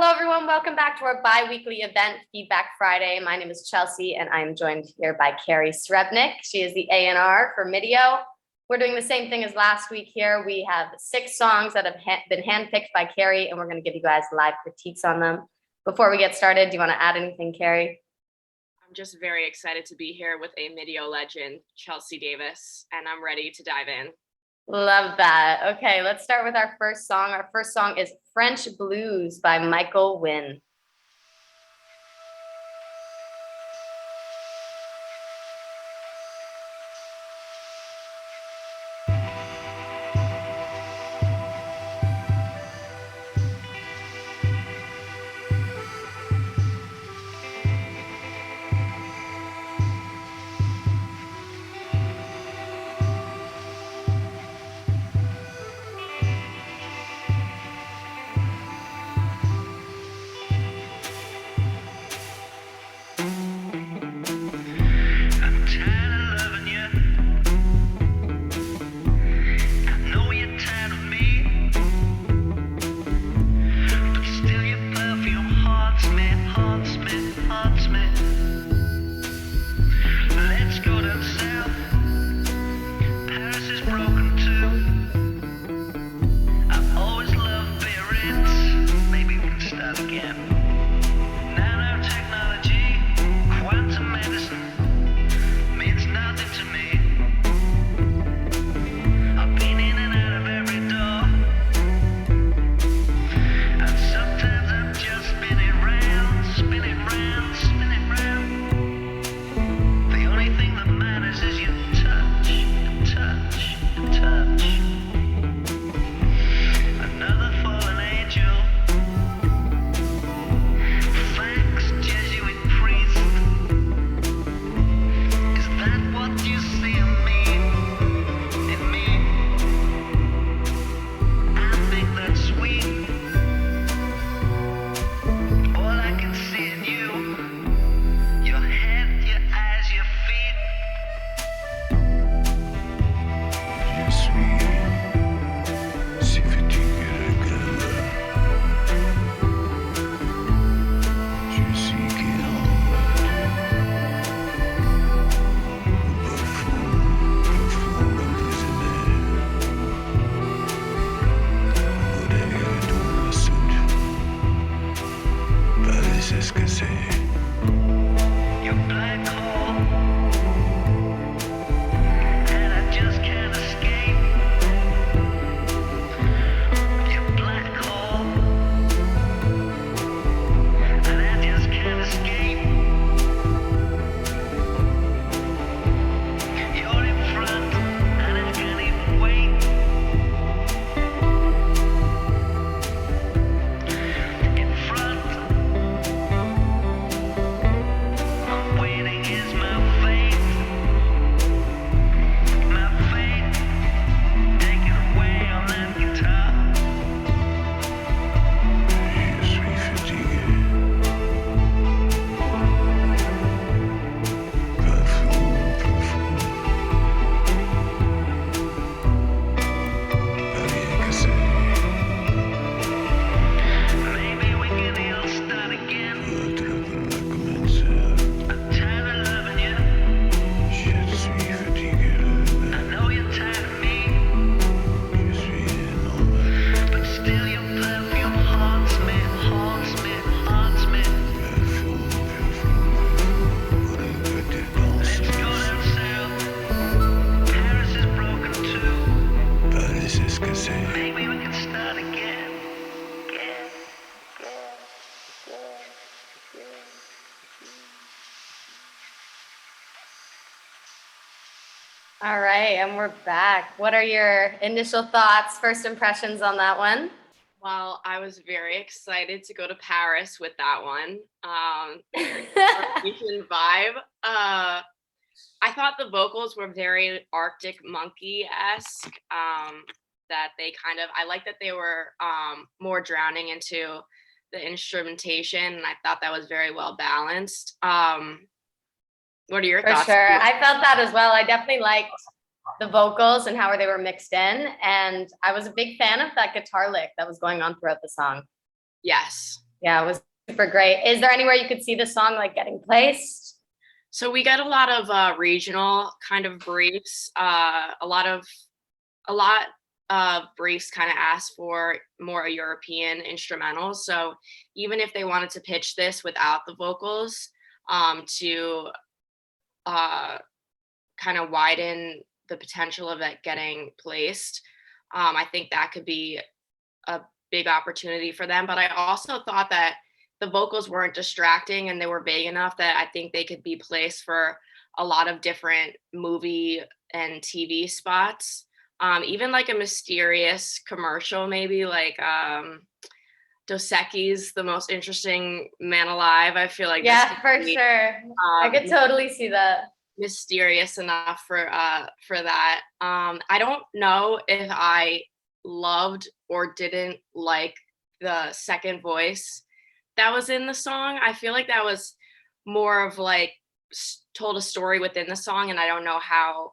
Hello, everyone. Welcome back to our bi-weekly event, Feedback Friday. My name is Chelsea, and I'm joined here by Keri Srebnick. She is the A&R for MDIIO. We're doing the same thing as last week here. We have 6 songs that have been handpicked by Keri, and we're going to give you guys live critiques on them. Before we get started, do you want to add anything, Keri? I'm just very excited to be here with a MDIIO legend, Chelsea Davis, and I'm ready to dive in. Love that. Okay, let's start with our first song. Our first song is French Blues by Michael Wynn. All right, and we're back. What are your initial thoughts, first impressions on that one? Well, I was very excited to go to Paris with that one. Asian vibe. I thought the vocals were very Arctic Monkey-esque. That they I like that they were more drowning into the instrumentation, and I thought that was very well balanced. What are your thoughts? For sure. I felt that as well. I definitely liked the vocals and how they were mixed in. And I was a big fan of that guitar lick that was going on throughout the song. Yes. Yeah, it was super great. Is there anywhere you could see the song like getting placed? So we got a lot of regional kind of briefs. A lot of briefs kind of asked for more European instrumentals. So even if they wanted to pitch this without the vocals, to kind of widen the potential of it getting placed, I think that could be a big opportunity for them. But I also thought that the vocals weren't distracting and they were vague enough that I think they could be placed for a lot of different movie and TV spots. Even like a mysterious commercial, maybe like Dos Equis, the most interesting man alive. I feel like Yeah, for sure. I could totally see that. Mysterious enough for that. I don't know if I loved or didn't like the second voice that was in the song. I feel like that was more of like told a story within the song, and I don't know how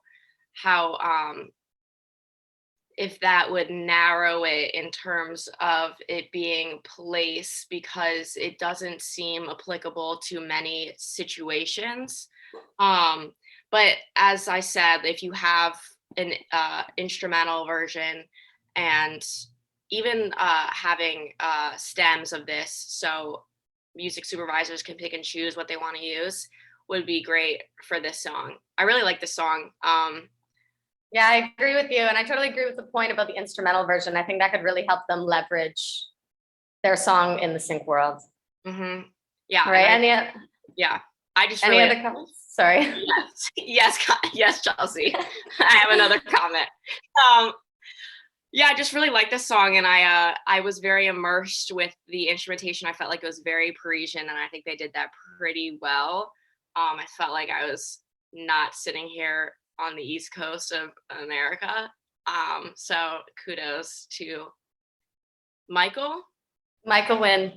if that would narrow it in terms of it being placed, because it doesn't seem applicable to many situations. But as I said, if you have an instrumental version, and even having stems of this, so music supervisors can pick and choose what they want to use, would be great for this song. I really like this song. Yeah, I agree with you. And I totally agree with the point about the instrumental version. I think that could really help them leverage their song in the sync world. Mm-hmm. Yeah. Right. Yeah. I just any really, other comments? Sorry. Yes, Chelsea. I have another comment. Yeah, I just really like this song, and I was very immersed with the instrumentation. I felt like it was very Parisian, and I think they did that pretty well. I felt like I was not sitting here on the East Coast of America. So kudos to Michael Wynn.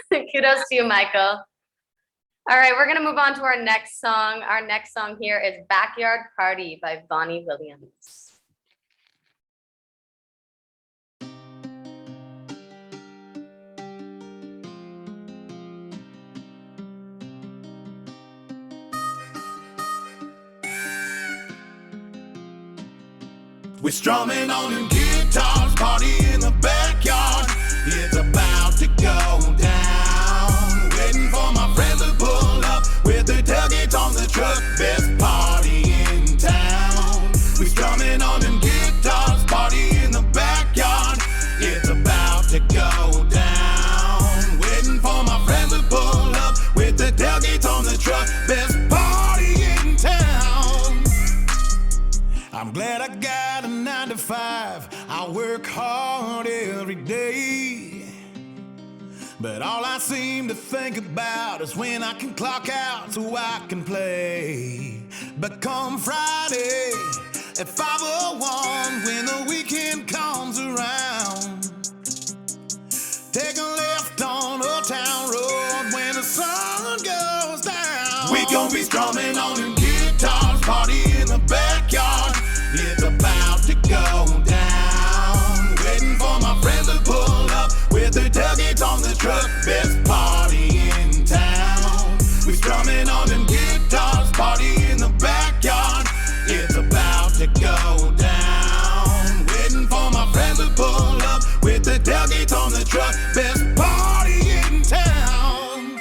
Kudos to you, Michael. All right, we're gonna move on to our next song. Our next song here is Backyard Party by Bonnie Williams. We're strumming on them guitars, party in the backyard. It's about to go down. Waiting for my friends to pull up with the tailgates on the truck. Best party in town. We're strumming on them guitars, party in the backyard. It's about to go down. Waiting for my friends to pull up with the tailgates on the truck. Best party in town. I'm glad I got a 9 to 5. I work hard every day, but all I seem to think about is when I can clock out so I can play. But come Friday at 5:01, when the weekend comes around, take a left on Old Town Road when the sun goes down. We gon' be strumming on them guitars, party in the backyard. It's about to go down. Waiting for my friends to pull up with the tailgates on the truck. Best party in town. We strumming on them guitars, party in the backyard. It's about to go down. Waiting for my friends to pull up with the tailgates on the truck. Best party in town.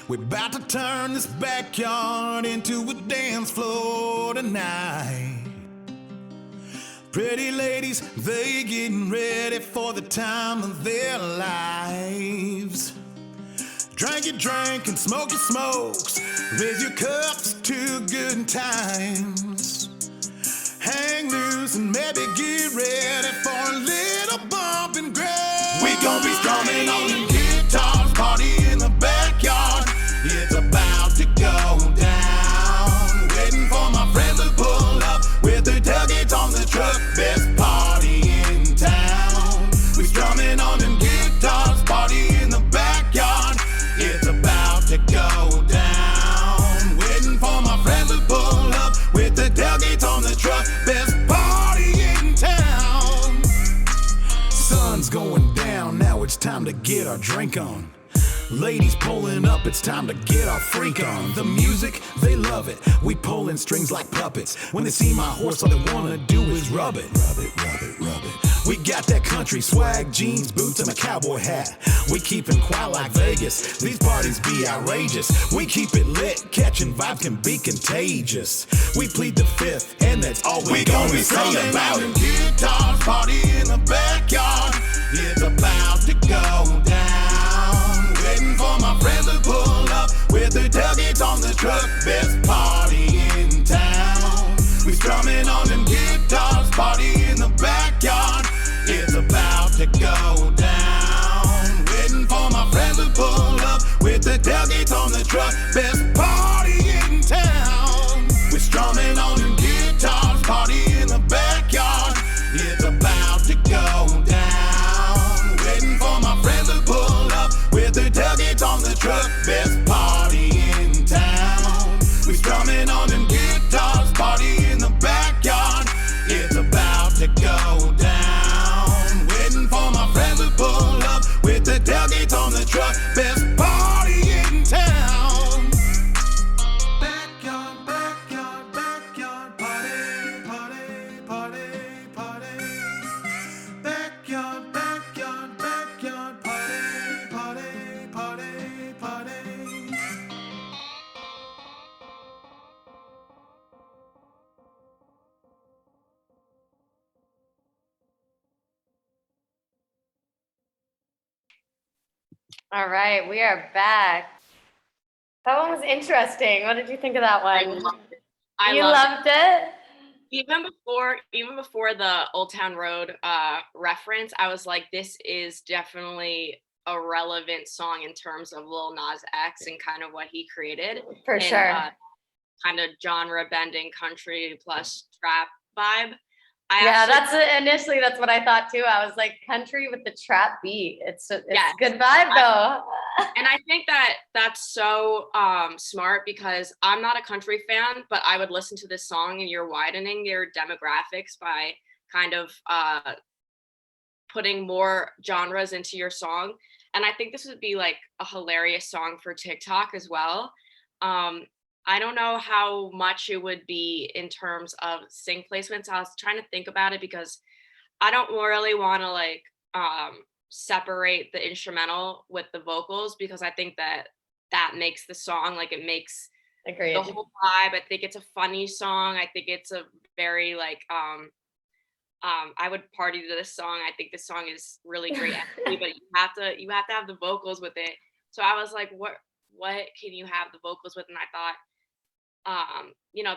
We're about to turn this backyard into a dance floor tonight. Pretty ladies, they getting ready for the time of their lives. Drink your drink and smoke your smokes. Raise your cups to good times. Hang loose and maybe get ready for a little bump and grind. We gon' be strumming on them guitars, party in the backyard. It's about to go down. Waiting for my friends to pull up with the tailgates on the truck. Best party in town. We strumming on them guitars, party in the backyard. It's about to go down. Waiting for my friends to pull up with the tailgates on the truck. Best party in town. Sun's going down, now it's time time to get our drink on. Ladies pulling up, it's time to get our freak on. The music, they love it. We pulling strings like puppets. When they see my horse, all they wanna do is rub it. Rub it, rub it, rub it. We got that country swag, jeans, boots, and a cowboy hat. We keepin' quiet like Vegas. These parties be outrageous. We keep it lit, catching vibes can be contagious. We plead the fifth, and that's all we gonna say about it. Guitars, party in the backyard. It's about to go down. Waiting for my friends to pull up with their tailgates on the truck. Best party in town. We strumming on them guitars, party in the backyard. It's about to go down. Waiting for my friends to pull up with the tailgates on the truck. Best party in town. We're strumming on them guitars, party in the backyard. It's about to go down. Waiting for my friends to pull up with the tailgates on the truck. Best party in town. We strumming on them guitars, party in the backyard. It's about to go down. Waiting for my friends to pull up with the tailgates on the truck. Best party in town. Backyard, backyard, backyard, party, party, party, party. Backyard, backyard, backyard, party, party, party, party. All right, we are back. That one was interesting. What did you think of that I one? loved it. I You loved loved it? even before the Old Town Road reference, I was like, this is definitely a relevant song in terms of Lil Nas X and kind of what he created. For and, sure. Kind of genre bending country plus trap vibe. Initially that's what I thought too. I was like, country with the trap beat. It's Yes. good vibe though. And I think that that's so smart because I'm not a country fan, but I would listen to this song and you're widening your demographics by kind of putting more genres into your song. And I think this would be like a hilarious song for TikTok as well. I don't know how much it would be in terms of sing placements. I was trying to think about it because I don't really want to like separate the instrumental with the vocals because I think that makes the song, like it makes Agreed. the whole vibe. I think it's a funny song. I think it's a very like I would party to this song. I think this song is really great energy, but you have to have the vocals with it. So I was like, what can you have the vocals with? And I thought,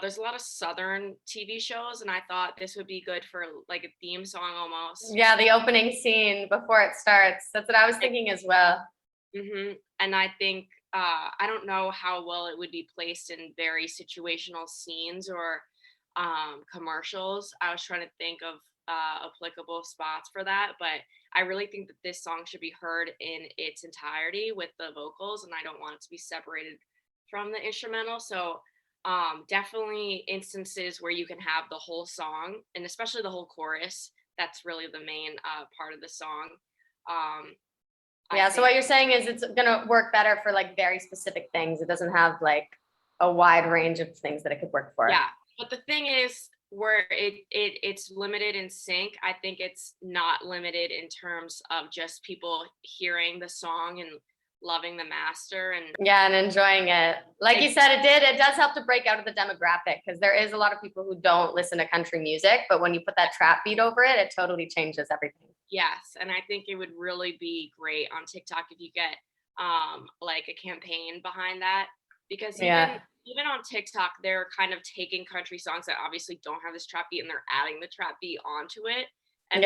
there's a lot of Southern TV shows, and I thought this would be good for like a theme song almost. Yeah, the opening scene before it starts. That's what I was thinking as well. Mm-hmm. And I think I don't know how well it would be placed in very situational scenes or commercials. I was trying to think of applicable spots for that, but I really think that this song should be heard in its entirety with the vocals, and I don't want it to be separated from the instrumental. So definitely instances where you can have the whole song and especially the whole chorus. That's really the main part of the song. So what you're saying is it's gonna work better for like very specific things. It doesn't have like a wide range of things that it could work for. Yeah, but the thing is, where it's limited in sync, I think it's not limited in terms of just people hearing the song and loving the master and enjoying it. Like you said, it does help to break out of the demographic because there is a lot of people who don't listen to country music, but when you put that trap beat over it, it totally changes everything. Yes, and I think it would really be great on TikTok if you get like a campaign behind that, because even on TikTok, they're kind of taking country songs that obviously don't have this trap beat and they're adding the trap beat onto it and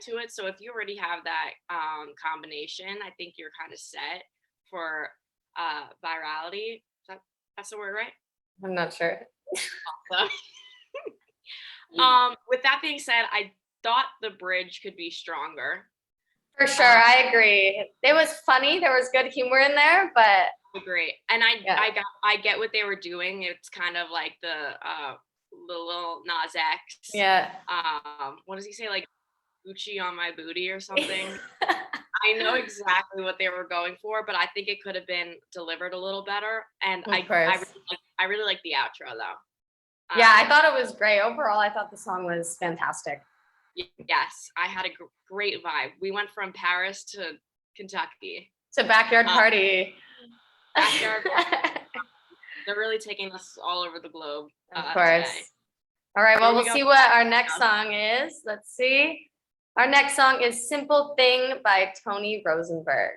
to it. So if you already have that combination, I think you're kind of set for virality. That's the word, right? I'm not sure. With that being said, I thought the bridge could be stronger. For sure, I agree. It was funny. There was good humor in there, but agree. And I get what they were doing. It's kind of like the little Nas X. Yeah. What does he say? Like Gucci on my booty or something. I know exactly what they were going for, but I think it could have been delivered a little better. And Of I course. really like the outro though. Yeah, I thought it was great. Overall, I thought the song was fantastic. Yes, I had a great vibe. We went from Paris to Kentucky. It's a backyard party. Backyard. They're really taking us all over the globe. Of course. Today. All right, well, Here we we'll go. see what our next song is. Let's see. Our next song is Simple Thing by Tony Rosenberg.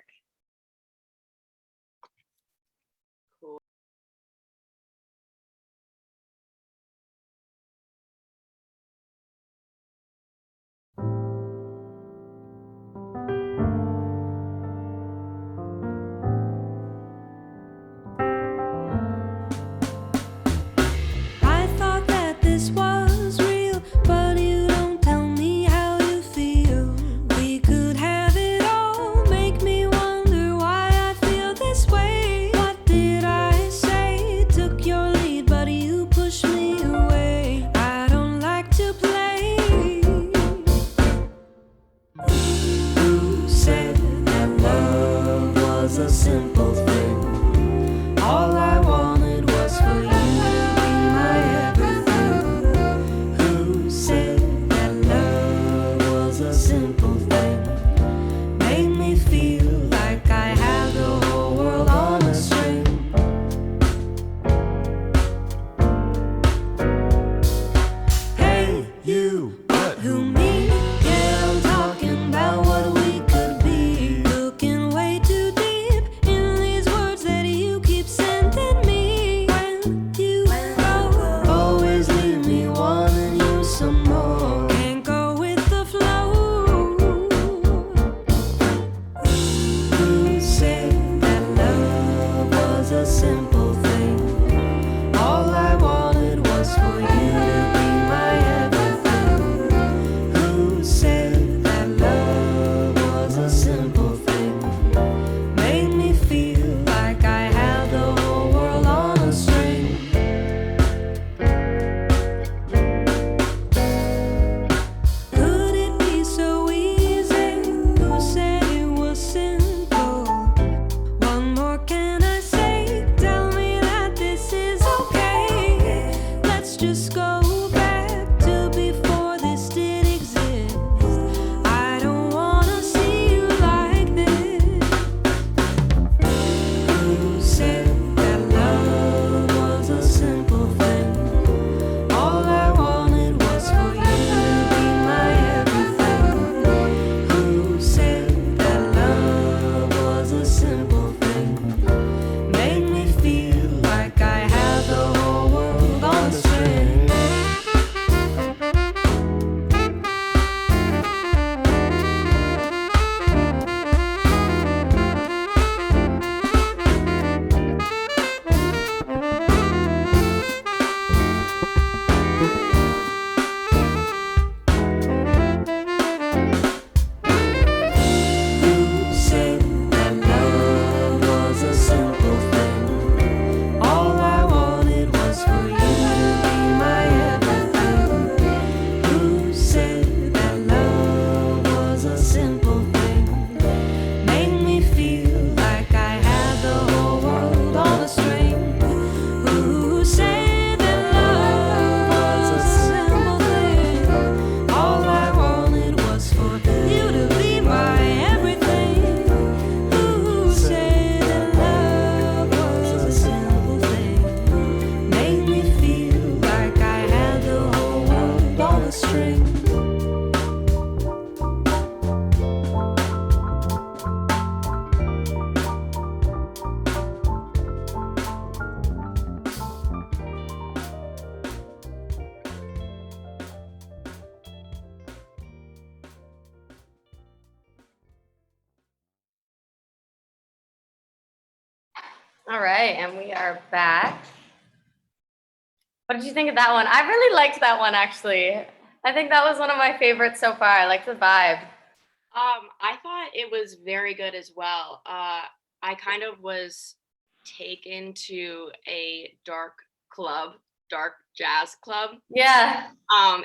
I thought that this was real, but you don't tell me how you feel. We could have it all, make me wonder why I feel this way. What did I say? Took your lead, but you pushed me away. I don't like to play. Who said that love was a simple thing? All I wanted was for you to be my everything. Who said that love was a simple thing? Made me feel like I had the whole world on a string. Hey, you, What? who me? Yeah, I'm talking about what we could be. Looking way too deep in these words that you keep sending me. When you go, always leave me wanting you some more. Can't go with the flow. Who said that love was a simple thing? All I wanted was for you to be my everything. Who said that love was a simple thing? Made me feel like I had the whole world on a string. Could it be so easy? Who said it was simple? One more can I say? Tell me that this is okay. Let's just go back to before this did exist. I don't wanna see you like this. Who said that love was a simple thing? All I wanted was for you to be my everything. Who said that love was a simple thing? Made me feel like I had the whole world on a string. Who said that love was a simple thing? All I wanted was for you to be my everything. Who said that love was a simple thing? Made me feel like I had the whole world on a string. Who said that love was a simple thing? All I wanted was for you to be my everything. Who said that love was a simple thing? Made me feel like I had the whole world on a string. All right, and we are back. What did you think of that one? I really liked that one, actually. I think that was one of my favorites so far. I like the vibe. I thought it was very good as well. I kind of was taken to a dark jazz club, Yeah.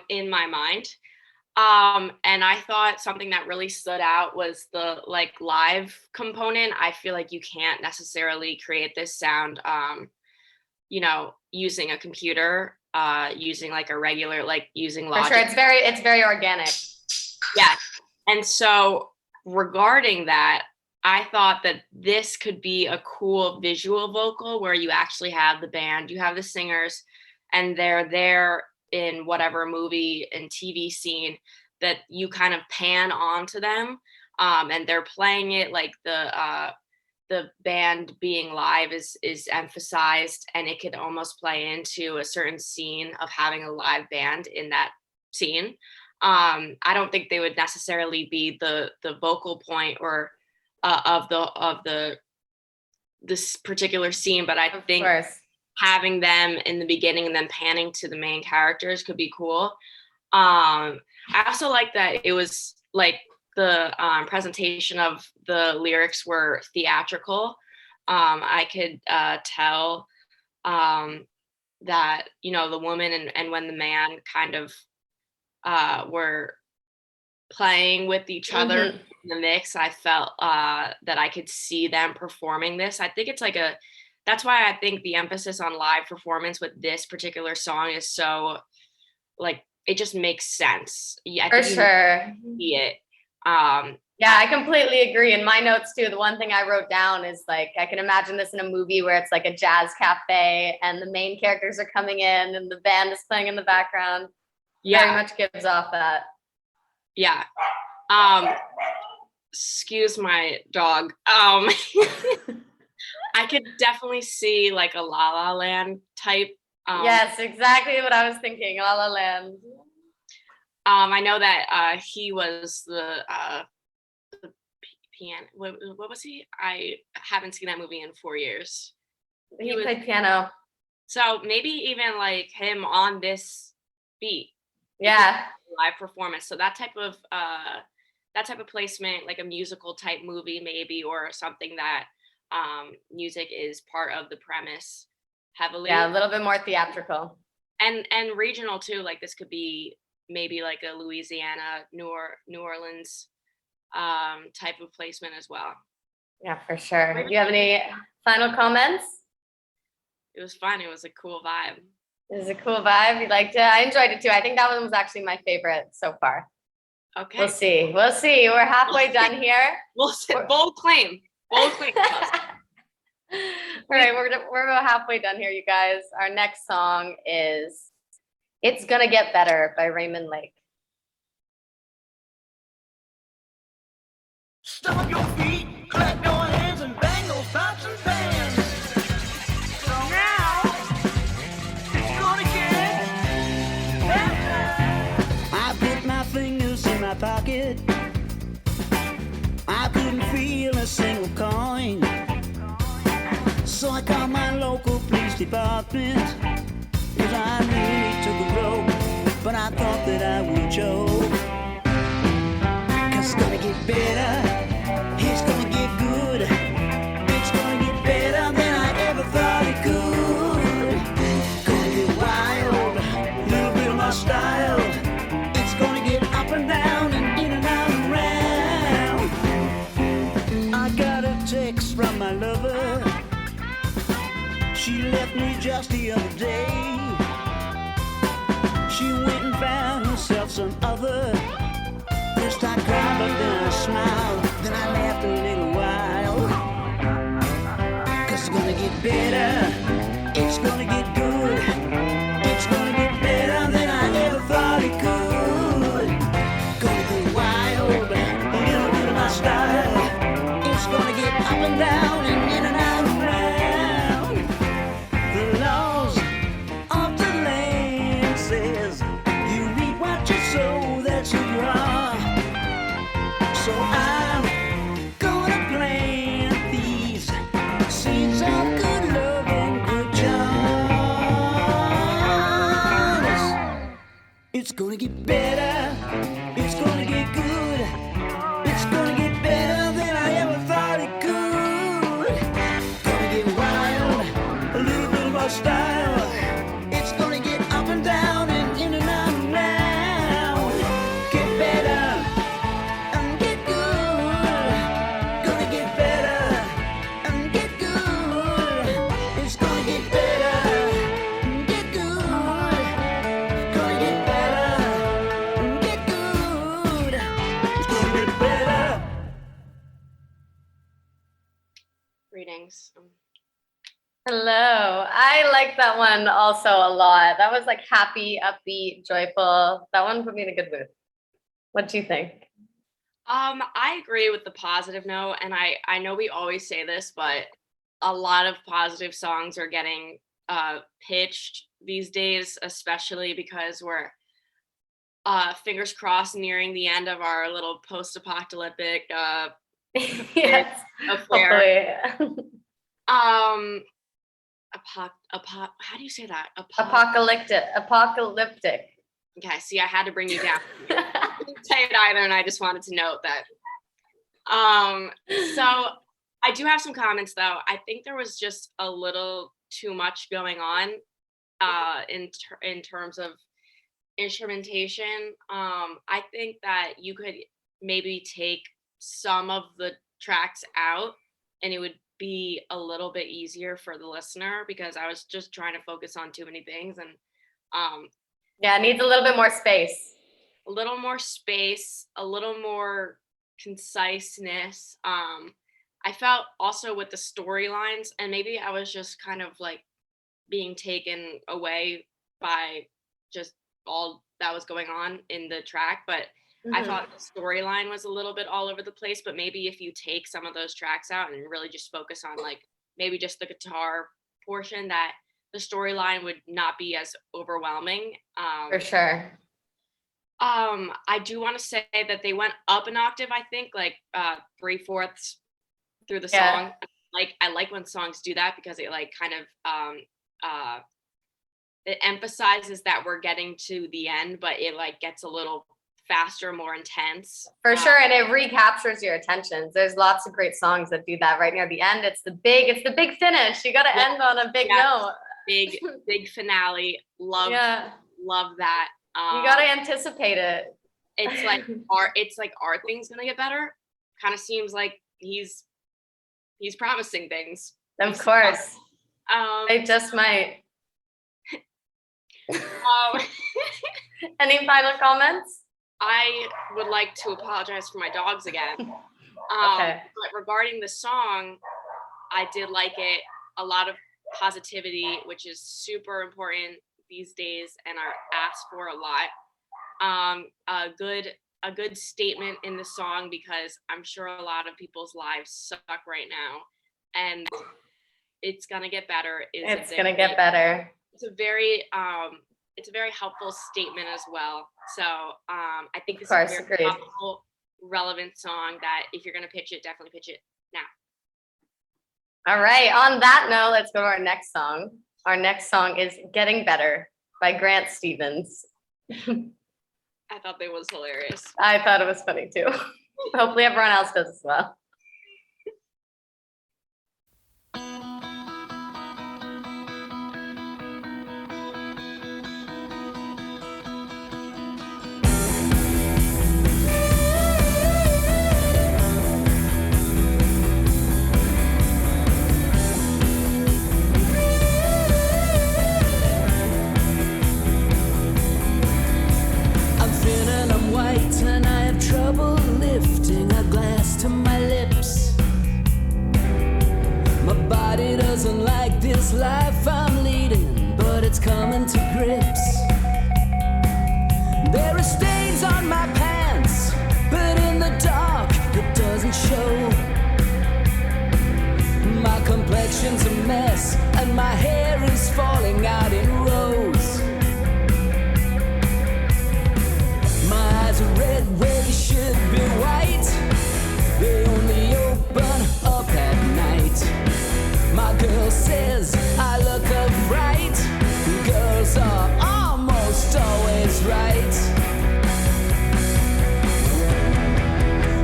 in my mind. And I thought something that really stood out was the like live component. I feel like you can't necessarily create this sound, using a computer, using like a regular, like using For Logic. sure, it's very organic. Yeah. And so regarding that, I thought that this could be a cool visual vocal where you actually have the band, you have the singers, and they're there in whatever movie and TV scene that you kind of pan onto them, and they're playing it like the band being live is emphasized, and it could almost play into a certain scene of having a live band in that scene. I don't think they would necessarily be the vocal point or of this particular scene, but I think having them in the beginning and then panning to the main characters could be cool. I also like that it was like the presentation of the lyrics were theatrical. I could tell that, the woman and when the man kind of were playing with each other in the mix, I felt that I could see them performing this. I think that's why I think the emphasis on live performance with this particular song is so, like, it just makes sense. Yeah, For sure. See it. Yeah, I completely agree. In my notes too, the one thing I wrote down is like, I can imagine this in a movie where it's like a jazz cafe and the main characters are coming in and the band is playing in the background. Yeah. Very much gives off that. Yeah. Excuse my dog. I could definitely see like a La La Land type. Yes, exactly what I was thinking. La La Land. I know that he was the piano. What was he? I haven't seen that movie in 4 years. He played piano. So maybe even like him on this beat. Yeah. Live performance. So that type of placement, like a musical type movie maybe, or something that music is part of the premise heavily. Yeah, a little bit more theatrical. And regional too. Like this could be maybe like a Louisiana, New Orleans type of placement as well. Yeah, for sure. Do you have any final comments? It was fun. It was a cool vibe. It was a cool vibe. You liked it? I enjoyed it too. I think that one was actually my favorite so far. Okay. We'll see. We're halfway done here. Bold claim. Bold claim. All right, we're about halfway done here, you guys. Our next song is "It's Gonna Get Better" by Raymond Lake. Stomp your feet, clap your hands, and bang those pots and pans. So now, it's gonna get better. I put my fingers in my pocket. I couldn't feel a single coin. So I called my local police department. 'Cause I really took a rope, but I thought that I would choke. 'Cause it's gonna get better. It's gonna get good. It's gonna get better than I ever thought it could. Gonna get wild, little bit of my style. It's gonna get up and down and in and out and round. I got a text from my lover. She left me just the other day. She went and found herself some other. First I cried, but then I smiled. Then I laughed a little while. 'Cause it's gonna get better. It's gonna get good. It's gonna get better than I ever thought it could. Gonna get wild, a little bit of my style. It's gonna get up and down and in and out and round. The laws of the land says you reap what you sow, that's who you are. So I'm gonna plant these seeds of good love and Greetings. Hello. I like that one also a lot. That was like happy, upbeat, joyful. That one put me in a good mood. What do you think? I agree with the positive note, and I know we always say this, but a lot of positive songs are getting pitched these days, especially because we're fingers crossed nearing the end of our little post-apocalyptic Yes. affair. Hopefully. How do you say that? Apocalyptic. Okay, see, I had to bring you down. I didn't say it either, and I just wanted to note that. So I do have some comments though. I think there was just a little too much going on in terms of instrumentation. I think that you could maybe take some of the tracks out and it would be a little bit easier for the listener, because I was just trying to focus on too many things, and Yeah, it needs a little bit more space. a little more space, a little more conciseness. I felt also with the storylines, and maybe I was just kind of like being taken away by just all that was going on in the track, but I Mhm. thought the storyline was a little bit all over the place. But maybe if you take some of those tracks out and really just focus on like maybe just the guitar portion, that the storyline would not be as overwhelming. For sure. I do want to say that they went up an octave, I think, like 3/4 through the Yeah. song. Like I like when songs do that, because it like kind of it emphasizes that we're getting to the end, but it like gets a little faster, more intense. For sure, and it recaptures your attention. There's lots of great songs that do that right near the end. It's the big finish. You got to Yeah. end on a big Yeah. note. Big finale. Love Yeah, that. you got to anticipate it. It's like our thing's gonna get better. Kind of seems like he's promising things. Of course, Um, they just might. um, Any final comments? I would like to apologize for my dogs again. Okay. But regarding the song, I did like it. A lot of positivity, which is super important these days and are asked for a lot. A good statement in the song, because I'm sure a lot of people's lives suck right now, and it's gonna get better. It's gonna get better. It's a very helpful statement as well. So I think this is course, a very agreed. topical, relevant song that if you're gonna pitch it, definitely pitch it now. All right. On that note, let's go to our next song. Our next song is "Getting Better" by Grant Stevens. I thought that was hilarious. I thought it was funny too. Hopefully, everyone else does as well. I'm thin and I'm white and I have trouble lifting a glass to my lips. My body doesn't like this life I'm leading, but it's coming to grips. There are stains on my pants, but in the dark it doesn't show. My complexion's a mess and my hair is falling out in rows. My eyes are red where they should be white. They only open up at night. My girl says I look a fright. Girls are almost always right.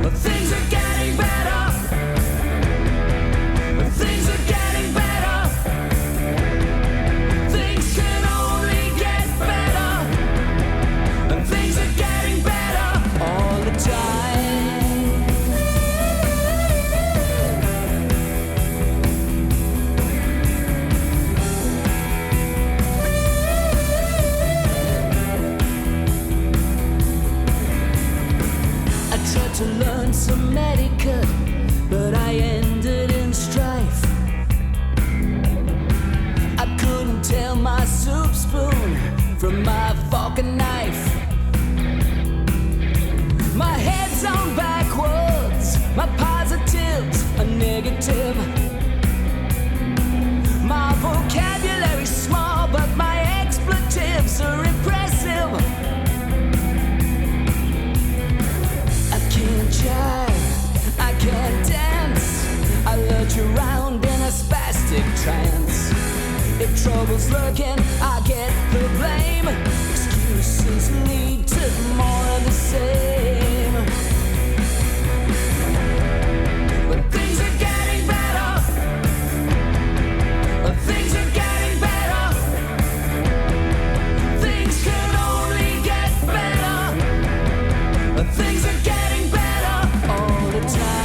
But things are getting better. Things are getting better. trouble's lurking, I get the blame. Excuses lead to more of the same. But things are getting better. Things are getting better. Things can only get better. Things are getting better all the time.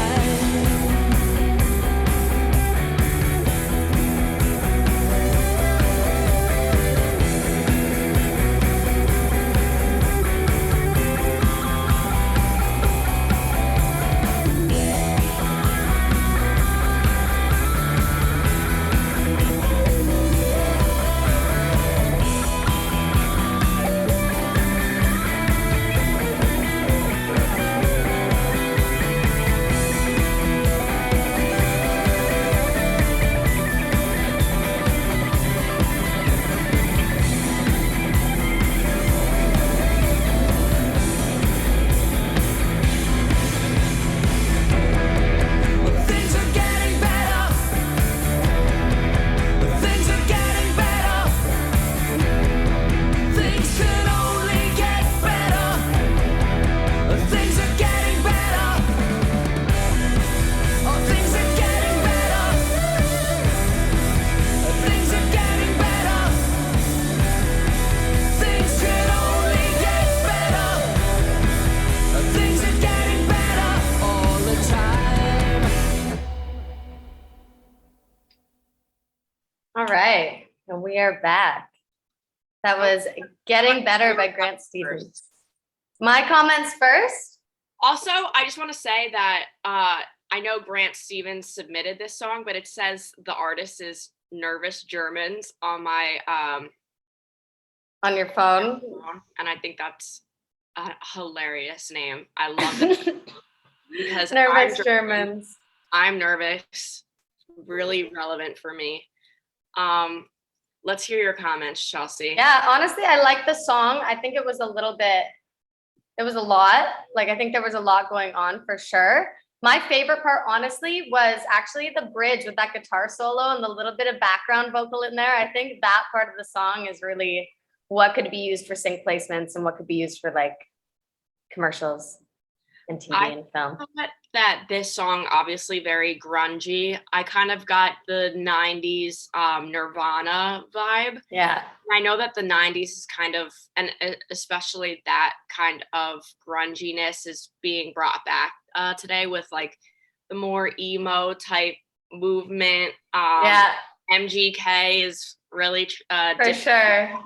All right, and we are back. That was Getting Better by Grant Stevens. My comments first. Also, I just want to say that I know Grant Stevens submitted this song, but it says the artist is Nervous Germans on my On your phone. phone, and I think that's a hilarious name. I love it because Nervous Germans. I'm nervous. Really relevant for me. Let's hear your comments, Chelsea. Yeah, honestly, I like the song. I think it was a lot. Like, I think there was a lot going on for sure. My favorite part, honestly, was actually the bridge with that guitar solo and the little bit of background vocal in there. I think that part of the song is really what could be used for sync placements and what could be used for like commercials and TV and film. Thought that this song, obviously very grungy. I kind of got the 90s Nirvana vibe. Yeah. I know that the 90s is kind of, and especially that kind of grunginess is being brought back today with like the more emo type movement. Yeah, MGK is really for sure.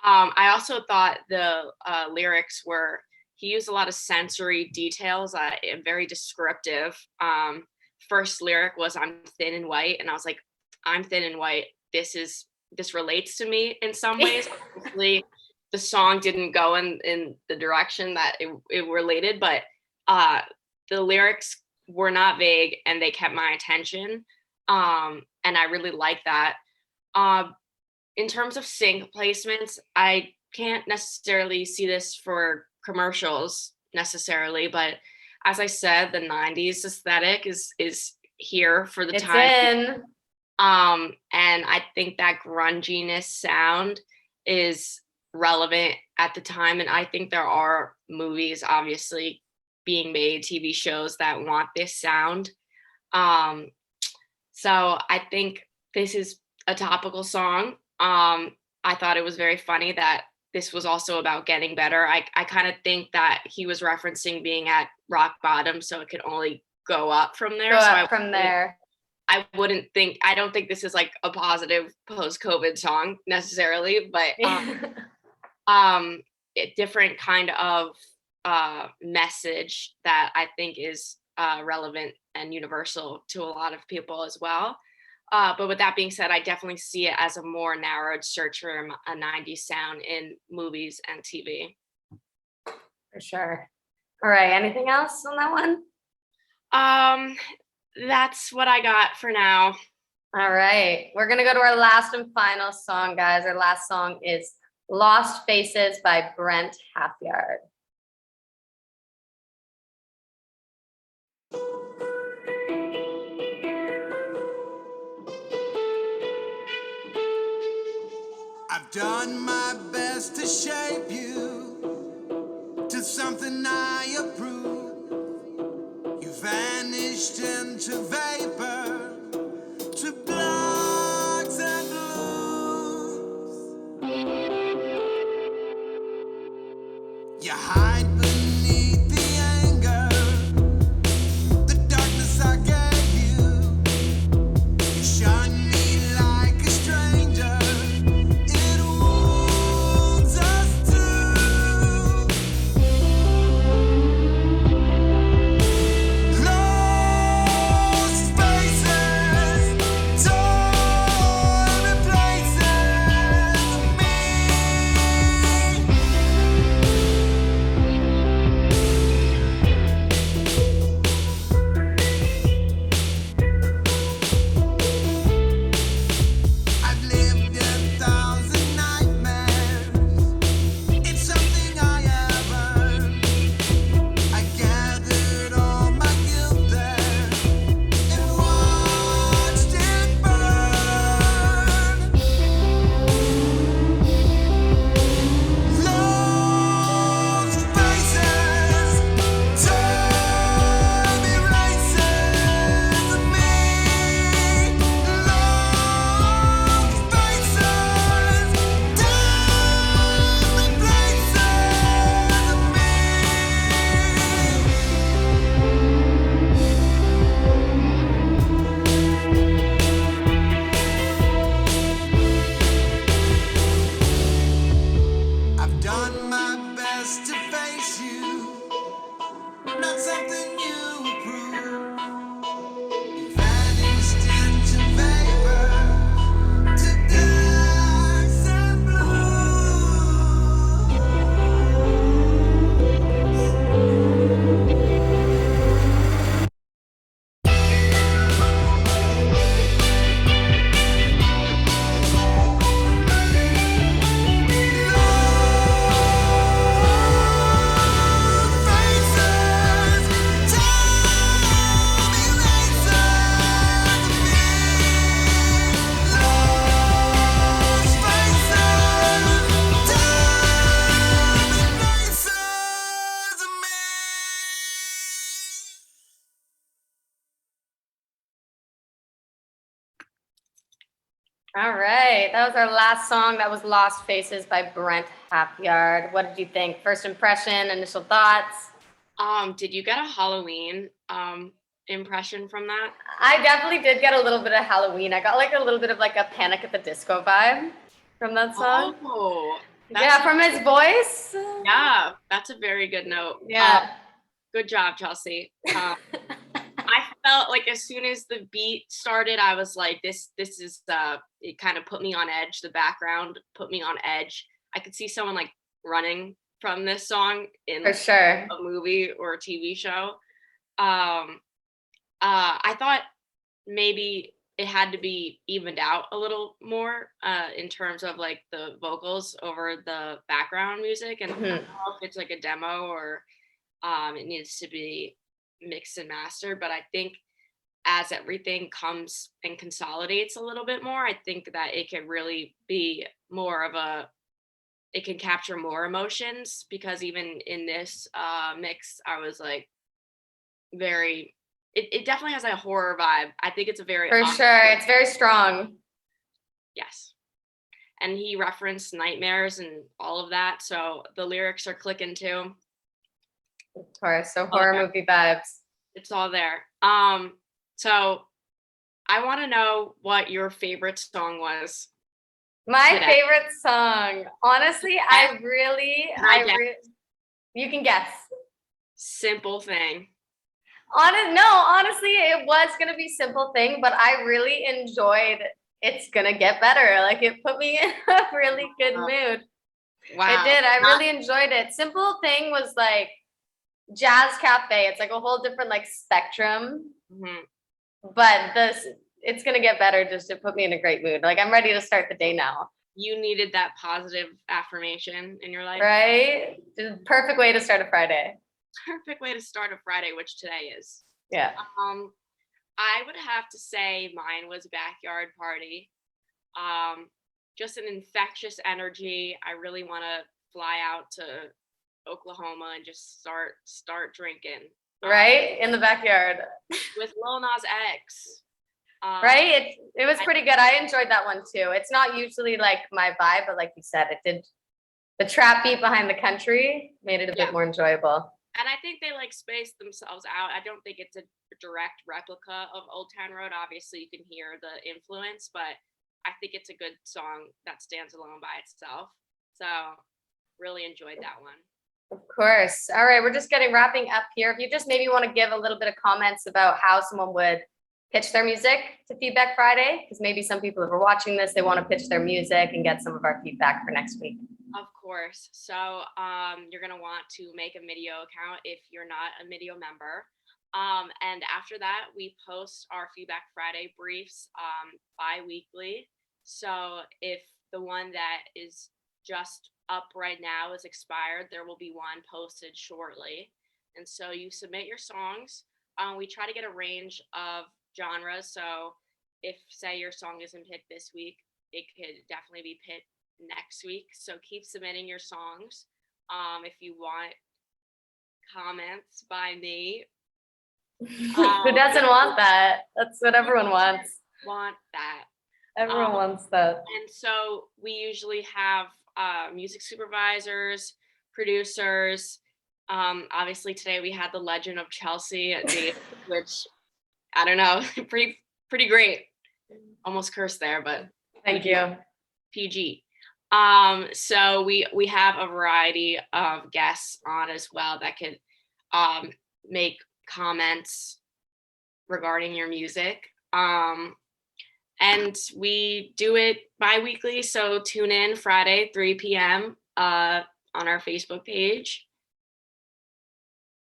I also thought the lyrics were, he used a lot of sensory details, very descriptive. First lyric was, I'm thin and white. And I was like, I'm thin and white. This relates to me in some ways. Obviously, the song didn't go in the direction that it related, but the lyrics were not vague and they kept my attention. And I really like that. In terms of sync placements, I can't necessarily see this for commercials necessarily, but as I said, the 90s aesthetic is here for the time. It's in. And I think that grunginess sound is relevant at the time, and I think there are movies obviously being made, TV shows that want this sound. So I think this is a topical song. I thought it was very funny that this was also about getting better. I kind of think that he was referencing being at rock bottom, so it could only go up from there. I don't think this is like a positive post-COVID song necessarily, but a different kind of message that I think is relevant and universal to a lot of people as well. But with that being said, I definitely see it as a more narrowed search for a 90s sound in movies and TV. For sure. All right. Anything else on that one? That's what I got for now. All right. We're going to go to our last and final song, guys. Our last song is Lost Faces by Brent Halfyard. done my best to shape you to something I approve. You vanished into vapor, to blocks and blues. You hide beneath the anger, the darkness I gave you. You shun me like a stranger. It wounds us too. Lost spaces, torn places, me. I've lived 1,000 nightmares. It's something I have earned. I gathered all my guilt there and watched it burn. Lost faces, torn erases of me. Lost faces, torn places of me. I've done my best to face you, not something you approve. You vanished into vapor, to blacks and blues. All right, that was our last song. That was Lost Faces by Brent Hapyard. What did you think? First impression, initial thoughts? Did you get a Halloween impression from that? I definitely did get a little bit of Halloween. I got like a little bit of like a Panic at the Disco vibe from that song. Oh, Yeah, from his voice. yeah, that's a very good note. Yeah. Good job, Chelsea. I felt like as soon as the beat started, I was like, this is it kind of put me on edge. The background put me on edge. I could see someone like running from this song in For sure. a movie or a TV show. I thought maybe it had to be evened out a little more in terms of like the vocals over the background music. And I don't know if it's like a demo or it needs to be mixed and mastered, but I think as everything comes and consolidates a little bit more, I think that it can really be more of it can capture more emotions, because even in this mix, I was like it definitely has a horror vibe. I think it's a very For sure. It's very strong. Yes. And he referenced nightmares and all of that, so the lyrics are clicking too. Of course. So horror movie vibes. It's all there. So I want to know what your favorite song was. My today. favorite song. Honestly, you can guess. Simple Thing. Honestly, it was gonna be Simple Thing, but I really enjoyed It's Gonna Get Better. Like it put me in a really good mood. Wow. It did. I really enjoyed it. Simple Thing was like Jazz Cafe. It's like a whole different like spectrum. But It's Gonna Get Better just to put me in a great mood. Like I'm ready to start the day now. You needed that positive affirmation in your life. Right? Just perfect way to start a Friday. Perfect way to start a Friday, which today is. Yeah. I would have to say mine was Backyard Party. just an infectious energy. I really want to fly out to Oklahoma and just start drinking. Right? In the backyard. With Lil Nas X. Right? It was pretty good. I enjoyed that one too. It's not usually like my vibe, but like you said, it did. The trap beat behind the country made it a bit more enjoyable. And I think they like spaced themselves out. I don't think it's a direct replica of Old Town Road. Obviously, you can hear the influence, but I think it's a good song that stands alone by itself. So really enjoyed that one. Of course. All right, we're just wrapping up here. If you just maybe want to give a little bit of comments about how someone would pitch their music to Feedback Friday, because maybe some people, if are watching this, they want to pitch their music and get some of our feedback for next week. Of course. So you're going to want to make a MDIIO account if you're not a MDIIO member. And after that, we post our Feedback Friday briefs bi-weekly. So if the one that is just up right now is expired, there will be one posted shortly. And so you submit your songs. We try to get a range of genres. So if, say, your song isn't picked this week, it could definitely be picked next week. So keep submitting your songs. If you want comments by me. Who doesn't want that? That's what everyone wants. Want that. Everyone wants that. And so we usually have music supervisors, producers. Obviously today we had the legend of Chelsea, which I don't know, pretty great. Almost cursed there, but thank you. PG. So we have a variety of guests on as well that could make comments regarding your music. And we do it bi-weekly, so tune in Friday, 3 p.m. On our Facebook page.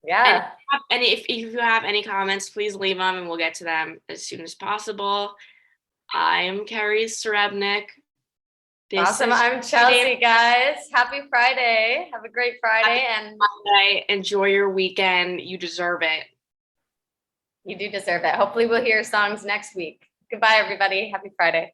Yeah. And if you have any comments, please leave them and we'll get to them as soon as possible. I'm Keri Srebnick. Awesome. I'm Chelsea, guys. Happy Friday. Have a great Friday. And Friday. Enjoy your weekend. You deserve it. You do deserve it. Hopefully we'll hear songs next week. Goodbye, everybody. Happy Friday.